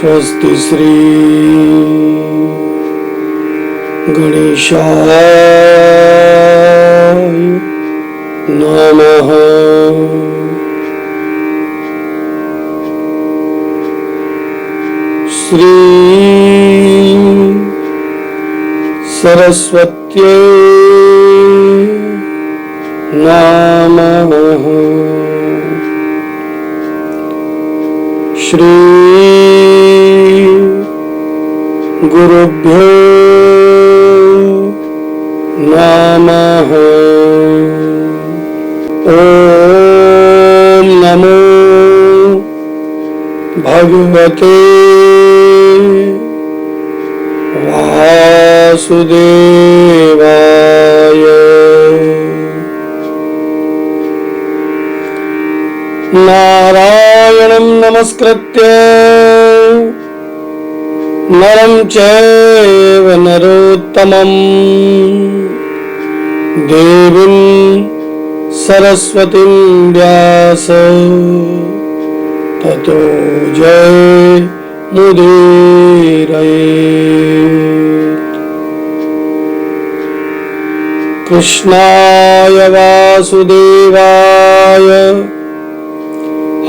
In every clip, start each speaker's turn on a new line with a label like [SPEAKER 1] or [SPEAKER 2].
[SPEAKER 1] स्वस्ति श्री गणेशाय नमः। श्री सरस्वत्यै नमः। श्री गुरुभ्यो नमः। ओम नमो भगवते वासुदेवाय। नारायणं नमस्कृत्य नरं चैव नरोत्तमं देवीं सरस्वतीं व्यास ततो जयमुदीरयेत्। कृष्णाय वासुदेवाय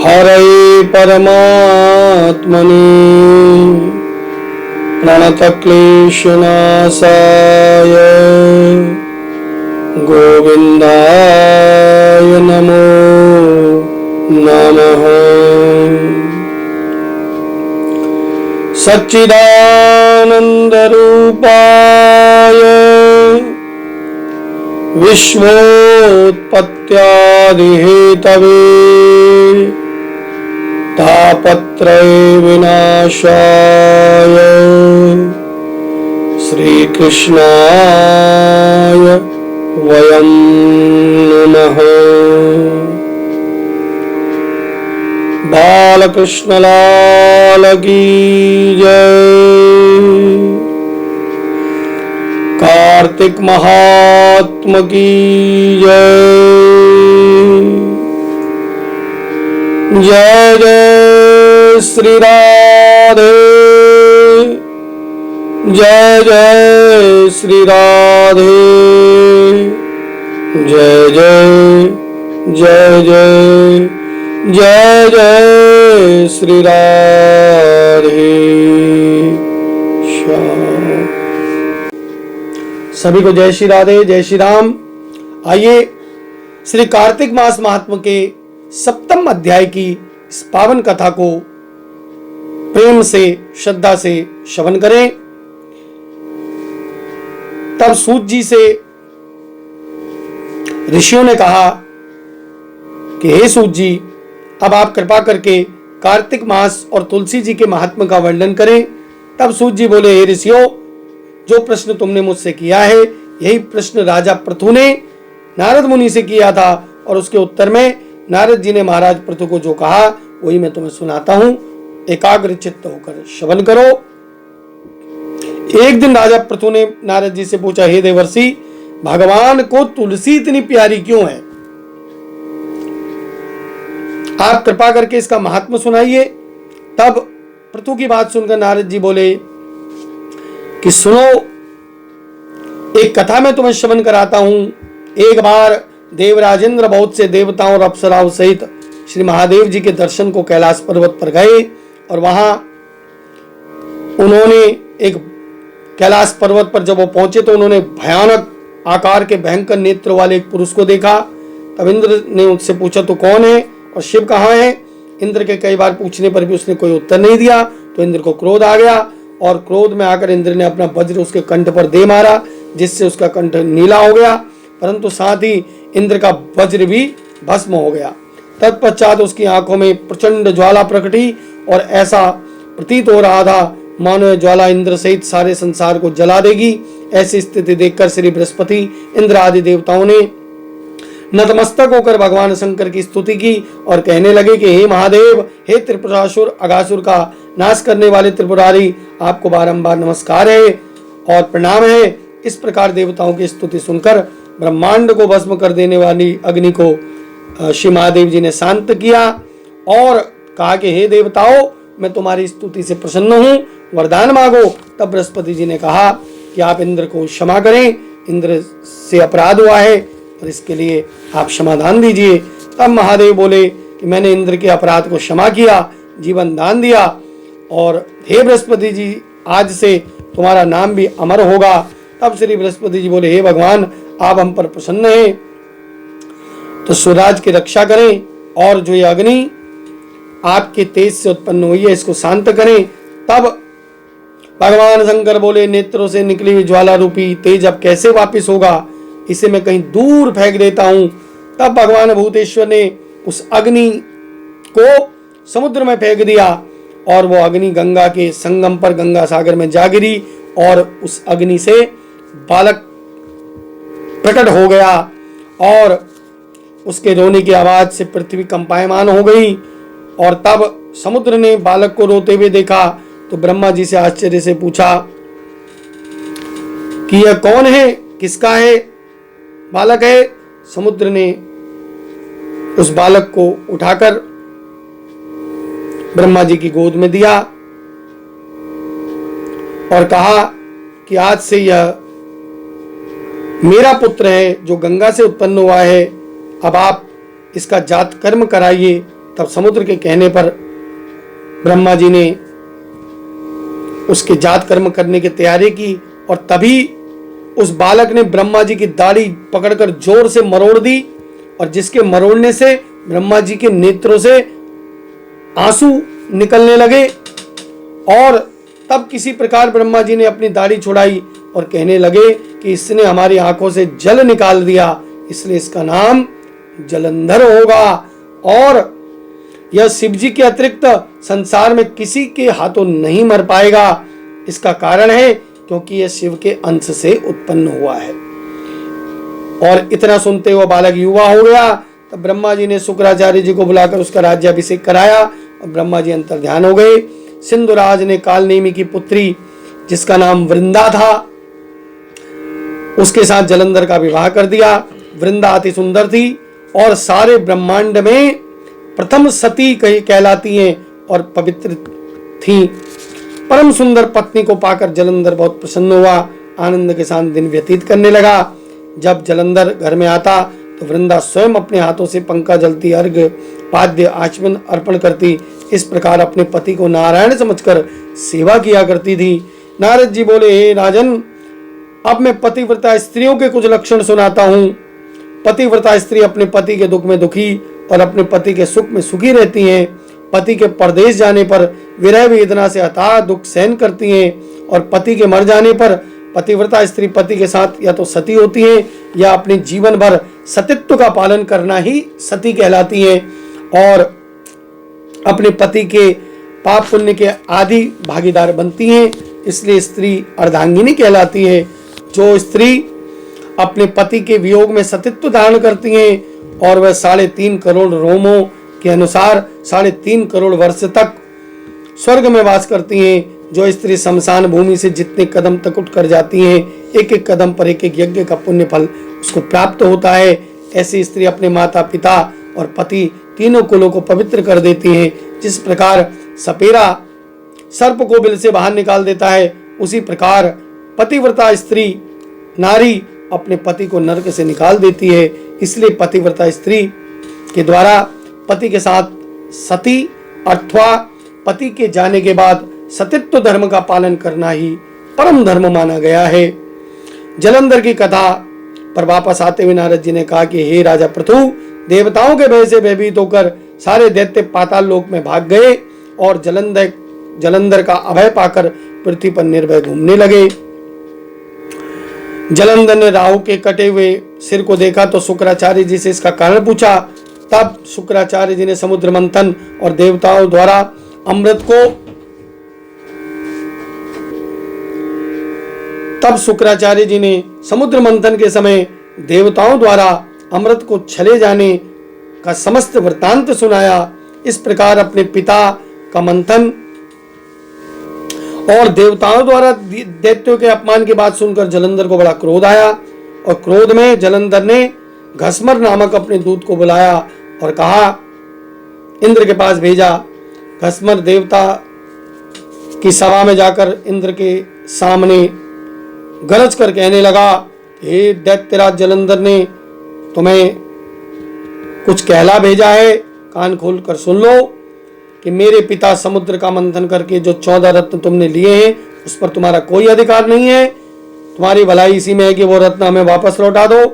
[SPEAKER 1] हरये परमात्मने प्रणतक्लेशनाशाय गोविन्दाय नमो नमः। सच्चिदानन्दरूपाय विश्वोत्पत्त्यादिहेतवे तापत्रय विनाशाय श्रीकृष्णाय वयं नमः। बालकृष्ण लाल की जय। कार्तिक महात्मा की जय। जय जय श्री राधे। जय जय श्री राधे। जय जय जय जय जय जय श्री राधे श्याम। सभी को जय श्री राधे, जय श्री राम। आइए श्री कार्तिक मास महात्म्य के सप्तम अध्याय की इस पावन कथा को प्रेम से, श्रद्धा से श्रवण करें। तब सूत जी से ऋषियों ने कहा कि हे सूत जी, अब आप कृपा करके कार्तिक मास और तुलसी जी के महात्म्य का वर्णन करें। तब सूत जी बोले, हे ऋषियों, जो प्रश्न तुमने मुझसे किया है यही प्रश्न राजा पृथु ने नारद मुनि से किया था, और उसके उत्तर में नारद जी ने महाराज पृथु को जो कहा वही मैं तुम्हें सुनाता हूं। एकाग्र चित्त होकर श्रवण करो। एक दिन राजा पृथु ने नारद जी से पूछा, हे देवर्षि, भगवान को तुलसी इतनी प्यारी क्यों है? आप कृपा करके इसका महात्म्य सुनाइए। तब पृथु की बात सुनकर नारद जी बोले कि सुनो, एक कथा मैं तुम्हें श्रवण कराता हूं। एक बार देवराजेंद्र बहुत से देवताओं और अप्सराओं सहित श्री महादेव जी के दर्शन को कैलाश पर्वत पर गए, और वहां उन्होंने एक कैलाश पर्वत पर जब वो पहुंचे तो उन्होंने भयानक आकार के भयंकर नेत्र वाले एक पुरुष को देखा। तब इंद्र ने उससे पूछा, तो कौन है और शिव कहाँ है? इंद्र के कई बार पूछने पर भी उसने कोई उत्तर नहीं दिया। तो इंद्र को क्रोध आ गया, और क्रोध में आकर इंद्र ने अपना वज्र उसके कंठ पर दे मारा, जिससे उसका कंठ नीला हो गया, परंतु साथ ही इंद्र का वज्र भी भस्म हो गया। तत्पश्चात उसकी आंखों में प्रचंड ज्वाला प्रकटी, और ऐसा प्रतीत हो रहा था मानो ज्वाला इंद्र सहित सारे संसार को जला देगी। ऐसी स्थिति देखकर श्री बृहस्पति, इंद्र आदि देवताओं ने नतमस्तक होकर भगवान शंकर की स्तुति की और कहने लगे कि हे महादेव, हे त्रिपुरासुर अघासुर का नाश करने वाले त्रिपुरारी, आपको बारंबार नमस्कार है और प्रणाम है। इस प्रकार देवताओं की स्तुति सुनकर ब्रह्मांड को भस्म कर देने वाली अग्नि को श्री महादेव जी ने शांत किया और कहा कि हे देवताओं, मैं तुम्हारी स्तुति से प्रसन्न हूँ, वरदान मांगो। तब बृहस्पति जी ने कहा कि आप इंद्र को क्षमा करें, इंद्र से अपराध हुआ है और इसके लिए आप क्षमादान दीजिए। तब महादेव बोले कि मैंने इंद्र के अपराध को क्षमा किया, जीवन दान दिया, और हे बृहस्पति जी, आज से तुम्हारा नाम भी अमर होगा। तब श्री बृहस्पति जी बोले, हे भगवान, आप हम पर प्रसन्न हैं तो स्वराज की रक्षा करें, और जो ये अग्नि आपके तेज से उत्पन्न हुई है इसको शांत करें। तब भगवान शंकर बोले, नेत्रों से निकली हुई ज्वाला रूपी तेज अब कैसे वापस होगा, इसे मैं कहीं दूर फेंक देता हूं। तब भगवान भूतेश्वर ने उस अग्नि को समुद्र में फेंक दिया और वो अग्नि गंगा के संगम पर गंगा सागर में जा गिरी, और उस अग्नि से बालक प्रकट हो गया, और उसके रोने की आवाज से पृथ्वी कंपायमान हो गई। और तब समुद्र ने बालक को रोते हुए देखा तो ब्रह्मा जी से आश्चर्य से पूछा कि यह कौन है, किसका है बालक है। समुद्र ने उस बालक को उठाकर ब्रह्मा जी की गोद में दिया और कहा कि आज से यह मेरा पुत्र है जो गंगा से उत्पन्न हुआ है, अब आप इसका जात कर्म कराइए। तब समुद्र के कहने पर ब्रह्मा जी ने उसके जात कर्म करने की तैयारी की, और तभी उस बालक ने ब्रह्मा जी की दाढ़ी पकड़कर जोर से मरोड़ दी, और जिसके मरोड़ने से ब्रह्मा जी के नेत्रों से आंसू निकलने लगे। और तब किसी प्रकार ब्रह्मा जी ने अपनी दाढ़ी छुड़ाई और कहने लगे कि इसने हमारी आंखों से जल निकाल दिया, इसलिए इसका नाम जलंधर होगा, और यह शिव जी के अतिरिक्त संसार में किसी के हाथों नहीं मर पाएगा। इसका कारण है क्योंकि यह शिव के अंश से उत्पन्न हुआ है। और इतना सुनते हुए बालक युवा हो गया। तब ब्रह्मा जी ने शुक्राचार्य जी को बुलाकर उसका राज्याभिषेक कराया और ब्रह्मा जी अंतर ध्यान हो गए। सिंधुराज ने कालनेमी की पुत्री जिसका नाम वृंदा था उसके साथ जलंधर का विवाह कर दिया। वृंदा अति सुंदर थी और सारे ब्रह्मांड में प्रथम सती कहलाती हैं और पवित्र थी। परम सुंदर पत्नी को पाकर जलंधर बहुत प्रसन्न हुआ, आनंद के साथ दिन व्यतीत करने लगा। जब जलंधर घर में आता तो वृंदा स्वयं अपने हाथों से पंखा जलती, अर्घ्य पाद्य आचमन अर्पण करती। इस प्रकार अपने पति को नारायण समझकर सेवा किया करती थी। नारद जी बोले, हे राजन, अब मैं पतिव्रता स्त्रियों के कुछ लक्षण सुनाता हूँ। पतिव्रता स्त्री अपने पति के दुख में दुखी और अपने पति के सुख में सुखी रहती हैं। पति के परदेश जाने पर विरह वेदना से अथाह दुख सहन करती हैं, और पति के मर जाने पर पतिव्रता स्त्री पति के साथ या तो सती होती हैं या अपने जीवन भर सतीत्व का पालन करना ही सती कहलाती हैं, और अपने पति के पाप पुण्य के आदि भागीदार बनती हैं। इसलिए स्त्री अर्धांगिनी कहलाती है। जो स्त्री अपने पति के वियोग में सतीत्व धारण करती हैं और वह 3.5 करोड़ रोमों के अनुसार 3.5 करोड़ वर्ष तक स्वर्ग में वास करती हैं। जो स्त्री शमशान भूमि से जितने कदम तक उठ कर जाती हैं, एक एक कदम पर एक एक यज्ञ का पुण्य फल उसको प्राप्त होता है। ऐसी स्त्री अपने माता पिता और पति तीनों कुलों को पवित्र कर देती हैं। जिस प्रकार सपेरा सर्प को बिल से बाहर निकाल देता है, उसी प्रकार पतिव्रता स्त्री नारी अपने पति को नरक से निकाल देती है। इसलिए पतिव्रता स्त्री के द्वारा पति के साथ सती अथवा पति के जाने के बाद सतीत्व धर्म का पालन करना ही परम धर्म माना गया है। जलंधर की कथा पर वापस आते हुए नारद जी ने कहा कि हे राजा पृथु, देवताओं के भय से भयभीत होकर सारे दैत्य पाताल लोक में भाग गए और जलंधर का अभय पाकर पृथ्वी पर निर्भय घूमने लगे। जलंधर ने राहु के कटे हुए सिर को देखा तो शुक्राचार्य जी से इसका कारण पूछा। तब शुक्राचार्य जी ने समुद्र मंथन और देवताओं द्वारा अमृत को शुक्राचार्य जी ने समुद्र मंथन के समय देवताओं द्वारा अमृत को छले जाने का समस्त वृत्तांत सुनाया। इस प्रकार अपने पिता का मंथन और देवताओं द्वारा दैत्यों के अपमान की बात सुनकर जलंधर को बड़ा क्रोध आया, और क्रोध में जलंधर ने घसमर नामक अपने दूत को बुलाया और कहा, इंद्र के पास भेजा। घसमर देवता कि सभा में जाकर इंद्र के सामने गरज कर कहने लगा, हे दैत्यराज जलंधर ने तुम्हें कुछ कहला भेजा है, कान खोल कर सुन लो कि मेरे पिता समुद्र का मंथन करके जो 14 रत्न तुमने लिए हैं उस पर तुम्हारा कोई अधिकार नहीं है। तुम्हारी भलाई इसी में है कि वो रत्न हमें वापस लौटा दो।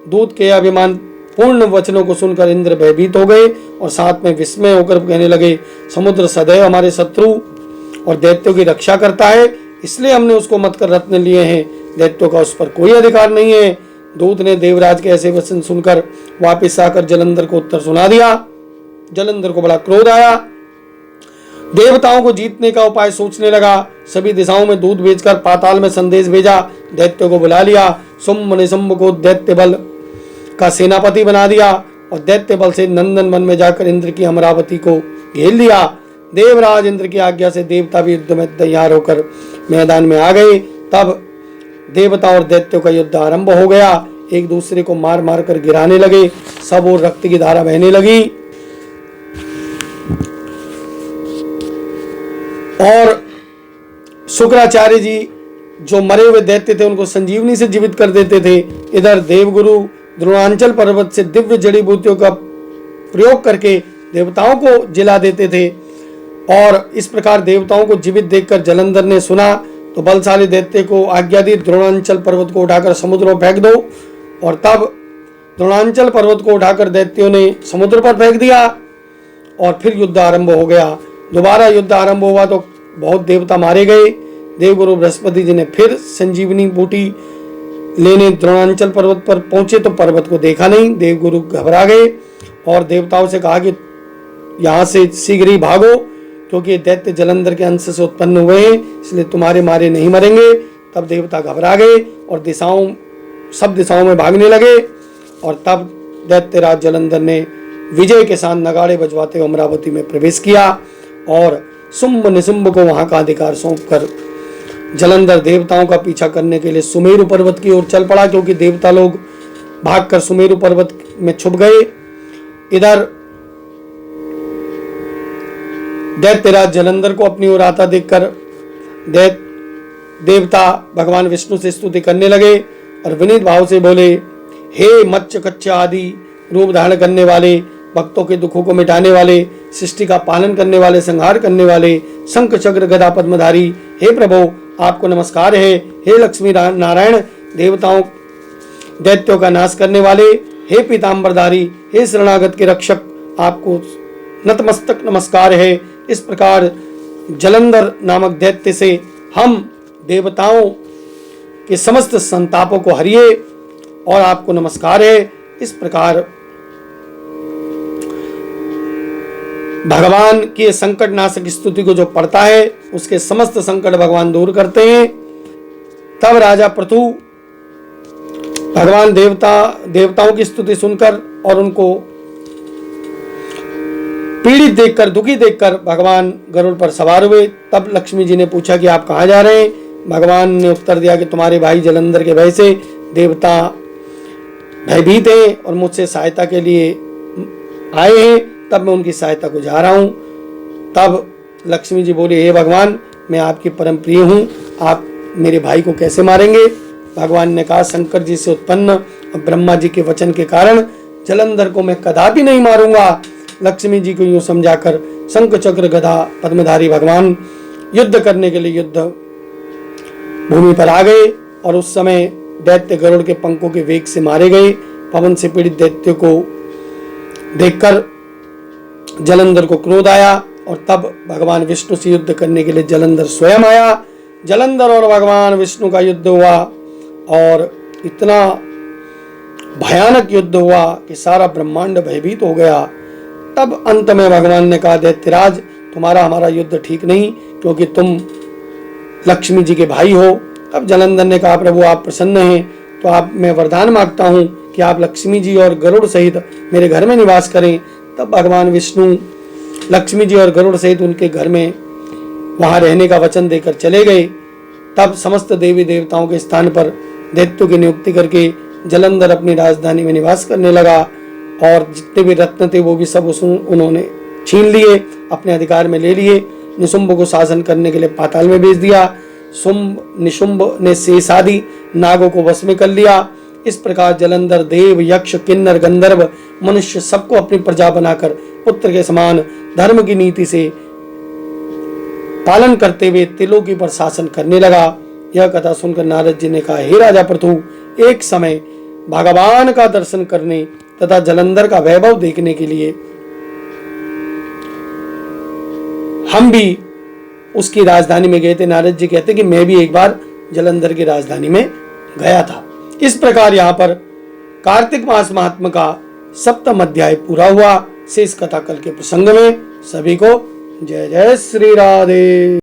[SPEAKER 1] दूत के अभिमान पूर्ण वचनों को सुनकर इंद्र भयभीत हो गए और साथ में विस्मय होकर कहने लगे, समुद्र सदैव हमारे शत्रु और दैत्यों की रक्षा करता है, इसलिए हमने उसको मत कर रत्न लिए हैं, दैत्यों का उस पर कोई अधिकार नहीं है। दूत ने देवराज के ऐसे वचन सुनकर वापस आकर जलंधर को उत्तर सुना दिया। जलंधर को बड़ा क्रोध आया, देवताओं को जीतने का उपाय सोचने लगा। सभी दिशाओं में दूत भेजकर पाताल में संदेश भेजा, दैत्यों को बुला लिया। शुंभ निशुंभ को दैत्य बल का सेनापति बना दिया और दैत्य बल से नंदन वन में जाकर इंद्र की अमरावती को घेर लिया। देवराज इंद्र की आज्ञा से देवता भी युद्ध में तैयार होकर मैदान में आ गए। तब देवता और दैत्यों का युद्ध आरंभ हो गया। एक दूसरे को मार मार कर गिराने लगे, सब और रक्त की धारा बहने लगी और शुक्राचार्य जी जो मरे हुए दैत्य थे उनको संजीवनी से जीवित कर देते थे। इधर देवगुरु द्रोणांचल पर्वत से दिव्य जड़ी बूटियों का प्रयोग करके देवताओं को जिला देते थे और इस प्रकार देवताओं को जीवित देखकर जलंधर ने सुना तो बलशाली दैत्य को आज्ञा दी, द्रोणांचल पर्वत को उठाकर समुद्र में फेंक दो। और तब द्रोणांचल पर्वत को उठाकर दैत्यों ने समुद्र पर फेंक दिया और फिर युद्ध आरंभ हो गया। दोबारा युद्ध आरंभ हुआ तो बहुत देवता मारे गए। देवगुरु बृहस्पति जी ने फिर संजीवनी बूटी लेने द्रोणांचल पर्वत पर पहुंचे तो पर्वत को देखा नहीं। देवगुरु घबरा गए और देवताओं से कहा कि यहाँ से शीघ्र ही भागो, क्योंकि दैत्य जलंधर के अंश से उत्पन्न हुए हैं, इसलिए तुम्हारे मारे नहीं मरेंगे। तब देवता घबरा गए और सब दिशाओं में भागने लगे और तब दैत्यराज जलंधर ने विजय के साथ नगाड़े बजवाते हुए अमरावती में प्रवेश किया और शुंभ निशुंभ को वहां का अधिकार सौंपकर जलंधर देवताओं का पीछा करने के लिए सुमेरु पर्वत की ओर चल पड़ा, क्योंकि देवता लोग भागकर सुमेरु पर्वत में छुप गए। इधर दैत्यराज जलंधर को अपनी ओर आता देखकर देवता भगवान विष्णु से स्तुति करने लगे और विनीत भाव से बोले, हे मत्स्य कच्चा आदि रूप धारण करने वाले, भक्तों के दुखों को मिटाने वाले, सृष्टि का पालन करने वाले, संहार करने वाले, शंख चक्र गदा पद्मधारी, हे प्रभु आपको नमस्कार है। हे लक्ष्मी नारायण देवताओं दैत्यों का नाश करने वाले, हे पीताम्बरधारी, हे शरणागत के रक्षक, आपको नतमस्तक नमस्कार है। इस प्रकार जलंधर नामक दैत्य से हम देवताओं के समस्त संतापों को हरिए और आपको नमस्कार है। इस प्रकार भगवान की संकट नाशक स्तुति को जो पढ़ता है उसके समस्त संकट भगवान दूर करते हैं। तब राजा पृथु भगवान देवताओं की स्तुति सुनकर और उनको पीड़ित देखकर, दुखी देखकर भगवान गरुड़ पर सवार हुए। तब लक्ष्मी जी ने पूछा कि आप कहाँ जा रहे हैं? भगवान ने उत्तर दिया कि तुम्हारे भाई जलंधर के भय से देवता भयभीत हैं और मुझसे सहायता के लिए आए हैं, तब मैं उनकी सहायता को जा रहा हूं। तब लक्ष्मी जी बोली, हे भगवान मैं आपकी परम प्रिय हूं, आप मेरे भाई को कैसे मारेंगे? भगवान ने कहा, शंकर जी से उत्पन्न ब्रह्मा जी के वचन के कारण जलंधर को मैं कदापि नहीं मारूंगा। लक्ष्मी जी को यूं समझाकर शंख चक्र गदा पद्मधारी भगवान युद्ध करने के लिए युद्ध भूमि पर आ गए और उस समय दैत्य गरुड़ के पंखों के वेग से मारे गए। पवन से पीड़ित दैत्य को देखकर जलंधर को क्रोध आया और तब भगवान विष्णु से युद्ध करने के लिए जलंधर स्वयं आया। जलंधर और भगवान विष्णु का युद्ध हुआ और इतना भयानक युद्ध हुआ कि सारा ब्रह्मांड भयभीत हो गया। तब अंत में भगवान ने कहा, दैत्यराज तुम्हारा हमारा युद्ध ठीक नहीं, क्योंकि तुम लक्ष्मी जी के भाई हो। तब जलंधर ने कहा, प्रभु आप प्रसन्न हैं तो आप मैं वरदान मांगता हूँ कि आप लक्ष्मी जी और गरुड़ सहित मेरे घर में निवास करें। तब भगवान विष्णु लक्ष्मी जी और गरुड़ सहित उनके घर में वहां रहने का वचन देकर चले गए। तब समस्त देवी देवताओं के स्थान पर दैत्यों की नियुक्ति करके जलंधर अपनी राजधानी में निवास करने लगा और जितने भी रत्न थे वो भी सब उन्होंने छीन लिए, अपने अधिकार में ले लिए। निशुंभ को शासन करने के लिए पाताल में भेज दिया। शुंभ निशुंभ ने शेष आदि नागों को वश में कर लिया। इस प्रकार जलंधर देव, यक्ष, किन्नर, गंधर्व, मनुष्य सबको अपनी प्रजा बनाकर पुत्र के समान धर्म की नीति से पालन करते हुए त्रिलोकी पर शासन करने लगा। यह कथा सुनकर नारद जी ने कहा, हे राजा पृथु, एक समय भगवान का दर्शन करने तथा जलंधर का वैभव देखने के लिए हम भी उसकी राजधानी में गए थे। नारद जी कहते कि मैं भी एक बार जलंधर की राजधानी में गया था। इस प्रकार यहाँ पर कार्तिक मास महात्म का 7वां अध्याय पूरा हुआ। शेष कथा कल के प्रसंग में। सभी को जय जय श्री राधे।